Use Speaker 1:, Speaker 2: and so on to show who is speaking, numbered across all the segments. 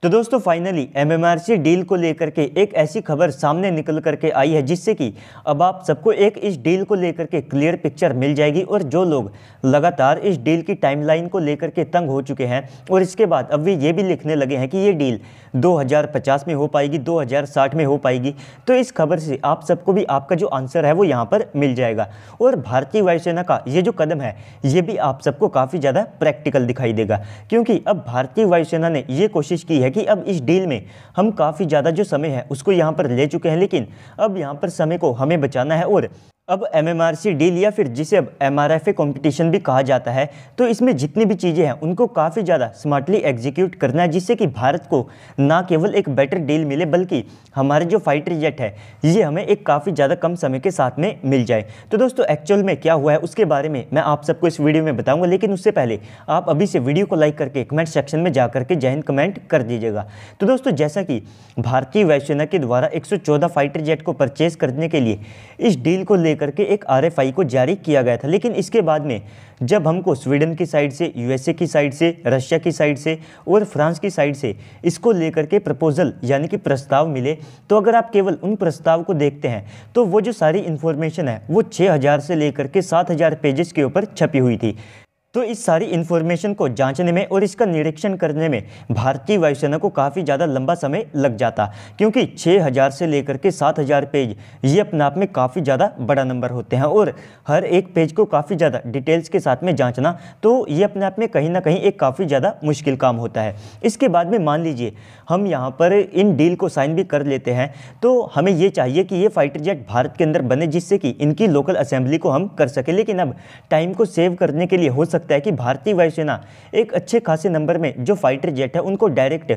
Speaker 1: तो दोस्तों finally MMRC deal को लेकर के एक ऐसी खबर सामने निकल करके आई है जिससे कि अब आप सबको एक इस डील को लेकर के क्लियर पिक्चर मिल जाएगी। और जो लोग लगातार इस डील की टाइमलाइन को लेकर के तंग हो चुके हैं और इसके बाद अब वे ये भी लिखने लगे हैं कि ये डील 2050 में हो पाएगी, 2060 में हो पाएगी, तो इस खबर से आप सबको भी आपका जो आंसर है वो यहाँ पर मिल जाएगा। और भारतीय वायुसेना का ये जो कदम है ये भी आप सबको काफ़ी ज़्यादा प्रैक्टिकल दिखाई देगा, क्योंकि अब भारतीय वायुसेना ने ये कोशिश की है कि अब इस डील में हम काफ़ी ज़्यादा जो समय है उसको यहाँ पर ले चुके हैं, लेकिन अब यहाँ पर समय को हमें बचाना है। और अब एमएमआरसी डील या फिर जिसे अब एमआरएफए कंपटीशन भी कहा जाता है, तो इसमें जितनी भी चीज़ें हैं उनको काफ़ी ज़्यादा स्मार्टली एग्जीक्यूट करना है, जिससे कि भारत को ना केवल एक बेटर डील मिले बल्कि हमारे जो फाइटर जेट है ये हमें एक काफ़ी ज़्यादा कम समय के साथ में मिल जाए। तो दोस्तों एक्चुअल में क्या हुआ है उसके बारे में मैं आप सबको इस वीडियो में बताऊँगा, लेकिन उससे पहले आप अभी से वीडियो को लाइक करके कमेंट सेक्शन में जा करके जय हिंद कमेंट कर दीजिएगा। तो दोस्तों जैसा कि भारतीय वायुसेना के द्वारा 114 फाइटर जेट को परचेज करने के लिए इस डील को करके एक आरएफआई को जारी किया गया था, लेकिन इसके बाद में जब हमको स्वीडन की साइड से, यूएसए की साइड से, रशिया की साइड से और फ्रांस की साइड से इसको लेकर के प्रपोजल यानी कि प्रस्ताव मिले, तो अगर आप केवल उन प्रस्ताव को देखते हैं तो वो जो सारी इन्फॉर्मेशन है वो 6000 से लेकर के 7000 पेजेस के ऊपर छपी हुई थी। तो इस सारी इन्फॉर्मेशन को जांचने में और इसका निरीक्षण करने में भारतीय वायुसेना को काफ़ी ज़्यादा लंबा समय लग जाता, क्योंकि 6000 से लेकर के 7000 पेज ये अपने आप में काफ़ी ज़्यादा बड़ा नंबर होते हैं और हर एक पेज को काफ़ी ज़्यादा डिटेल्स के साथ में जांचना तो ये अपने आप में कहीं ना कहीं एक काफ़ी ज़्यादा मुश्किल काम होता है। इसके बाद में मान लीजिए हम यहाँ पर इन डील को साइन भी कर लेते हैं, तो हमें ये चाहिए कि ये फाइटर जेट भारत के अंदर बने जिससे कि इनकी लोकल असेंबली को हम कर सकें। लेकिन अब टाइम को सेव करने के लिए हो सकता है कि भारतीय वायुसेना एक अच्छे खासे नंबर में जो फाइटर जेट है उनको डायरेक्ट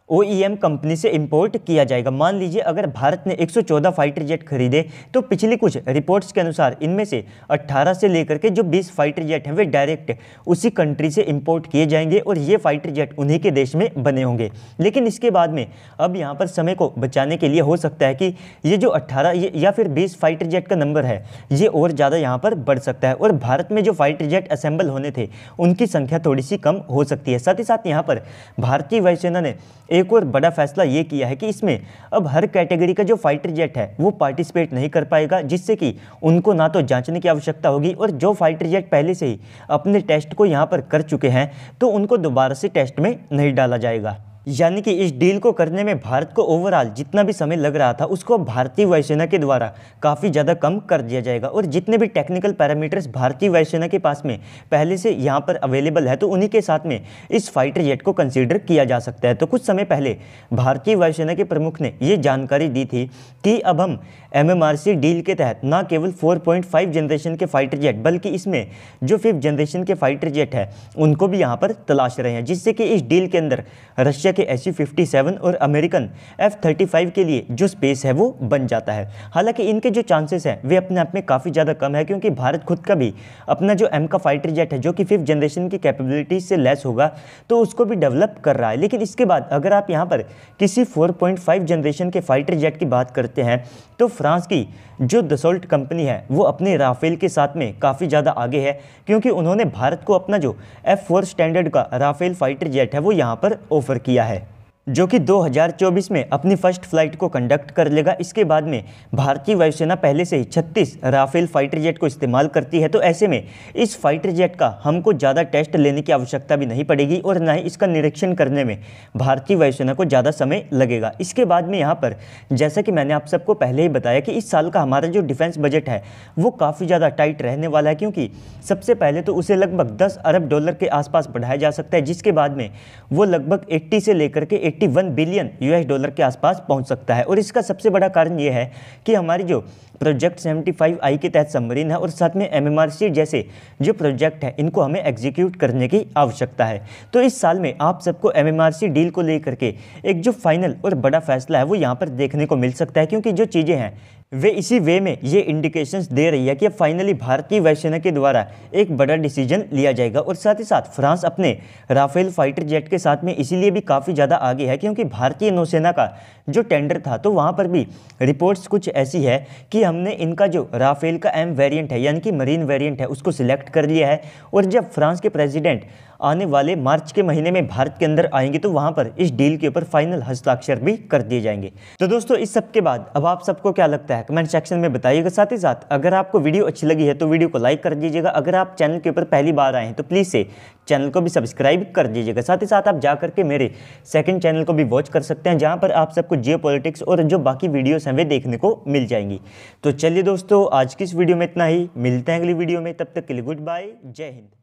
Speaker 1: OEM कंपनी से इंपोर्ट किया जाएगा। मान लीजिए अगर भारत ने 114 फाइटर जेट खरीदे तो पिछली कुछ रिपोर्ट्स के अनुसार इनमें से 18 से लेकर के जो 20 फाइटर जेट हैं वे डायरेक्ट उसी कंट्री से इंपोर्ट किए जाएंगे और ये फाइटर जेट उन्हीं के देश में बने होंगे। लेकिन इसके बाद में अब यहाँ पर समय को बचाने के लिए हो सकता है कि ये जो 18 या फिर 20 फाइटर जेट का नंबर है ये और ज़्यादा यहाँ पर बढ़ सकता है और भारत में जो फाइटर जेट असेंबल होने थे उनकी संख्या थोड़ी सी कम हो सकती है। साथ ही साथ यहाँ पर भारतीय वायुसेना ने एक और बड़ा फैसला ये किया है कि इसमें अब हर कैटेगरी का जो फाइटर जेट है वो पार्टिसिपेट नहीं कर पाएगा, जिससे कि उनको ना तो जांचने की आवश्यकता होगी और जो फाइटर जेट पहले से ही अपने टेस्ट को यहाँ पर कर चुके हैं तो उनको दोबारा से टेस्ट में नहीं डाला जाएगा। यानी कि इस डील को करने में भारत को ओवरऑल जितना भी समय लग रहा था उसको भारतीय वायुसेना के द्वारा काफ़ी ज़्यादा कम कर दिया जाएगा और जितने भी टेक्निकल पैरामीटर्स भारतीय वायुसेना के पास में पहले से यहाँ पर अवेलेबल है तो उन्हीं के साथ में इस फाइटर जेट को कंसीडर किया जा सकता है। तो कुछ समय पहले भारतीय वायुसेना के प्रमुख ने ये जानकारी दी थी कि अब हम एमएमआरसी डील के तहत ना केवल 4.5 जनरेशन के फाइटर जेट बल्कि इसमें जो 5th जनरेशन के फाइटर जेट है उनको भी यहाँ पर तलाश रहे हैं, जिससे कि इस डील के अंदर रशिया के SU-57 और अमेरिकन F-35 के लिए जो स्पेस है वो बन जाता है। हालांकि इनके जो चांसेस हैं वे अपने आप में काफ़ी ज़्यादा कम है, क्योंकि भारत खुद का भी अपना जो M का फाइटर जेट है जो कि 5th जनरेशन की कैपेबिलिटीज से लेस होगा तो उसको भी डेवलप कर रहा है। लेकिन इसके बाद अगर आप यहाँ पर किसी 4.5 जनरेशन के फाइटर जेट की बात करते हैं तो फ्रांस की जो दसोल्ट कंपनी है वो अपने राफेल के साथ में काफ़ी ज़्यादा आगे है, क्योंकि उन्होंने भारत को अपना जो F-4 स्टैंडर्ड का राफेल फाइटर जेट है वो यहाँ पर ऑफर किया है, जो कि 2024 में अपनी फर्स्ट फ्लाइट को कंडक्ट कर लेगा। इसके बाद में भारतीय वायुसेना पहले से ही 36 राफेल फाइटर जेट को इस्तेमाल करती है, तो ऐसे में इस फाइटर जेट का हमको ज़्यादा टेस्ट लेने की आवश्यकता भी नहीं पड़ेगी और ना ही इसका निरीक्षण करने में भारतीय वायुसेना को ज़्यादा समय लगेगा। इसके बाद में यहाँ पर जैसा कि मैंने आप सबको पहले ही बताया कि इस साल का हमारा जो डिफेंस बजट है वो काफ़ी ज़्यादा टाइट रहने वाला है, क्योंकि सबसे पहले तो उसे लगभग 10 अरब डॉलर के आसपास बढ़ाया जा सकता है, जिसके बाद में वो लगभग 80 से लेकर के 81 बिलियन US डॉलर के आसपास पहुंच सकता है। और इसका सबसे बड़ा कारण यह है कि हमारी जो प्रोजेक्ट 75I के तहत सबमरीन है और साथ में एमएमआरसी जैसे जो प्रोजेक्ट है इनको हमें एग्जीक्यूट करने की आवश्यकता है। तो इस साल में आप सबको एमएमआरसी डील को लेकर के एक जो फाइनल और बड़ा फैसला है वो यहाँ पर देखने को मिल सकता है, क्योंकि जो चीज़ें हैं वे इसी वे में ये इंडिकेशंस दे रही है कि अब फाइनली भारतीय वायुसेना के द्वारा एक बड़ा डिसीजन लिया जाएगा। और साथ ही साथ फ्रांस अपने राफेल फाइटर जेट के साथ में इसीलिए भी काफ़ी ज़्यादा आगे है क्योंकि भारतीय नौसेना का जो टेंडर था तो वहाँ पर भी रिपोर्ट्स कुछ ऐसी है कि हमने इनका जो राफेल का M वेरिएंट है यानी कि मरीन वेरिएंट है उसको सिलेक्ट कर लिया है। और जब फ्रांस के प्रेसिडेंट आने वाले मार्च के महीने में भारत के अंदर आएंगे तो वहाँ पर इस डील के ऊपर फाइनल हस्ताक्षर भी कर दिए जाएंगे। तो दोस्तों इस सब के बाद अब आप सबको क्या लगता है कमेंट सेक्शन में बताइएगा। साथ ही साथ अगर आपको वीडियो अच्छी लगी है तो वीडियो को लाइक कर दीजिएगा। अगर आप चैनल के ऊपर पहली बार आए हैं तो प्लीज़ से चैनल को भी सब्सक्राइब कर दीजिएगा। साथ ही साथ आप जा करके मेरे सेकंड चैनल को भी वॉच कर सकते हैं, जहां पर आप सबको जियो पॉलिटिक्स और जो बाकी वीडियोस हैं वे देखने को मिल जाएंगी। तो चलिए दोस्तों आज की इस वीडियो में इतना ही, मिलते हैं अगली वीडियो में, तब तक के लिए गुड बाय, जय हिंद।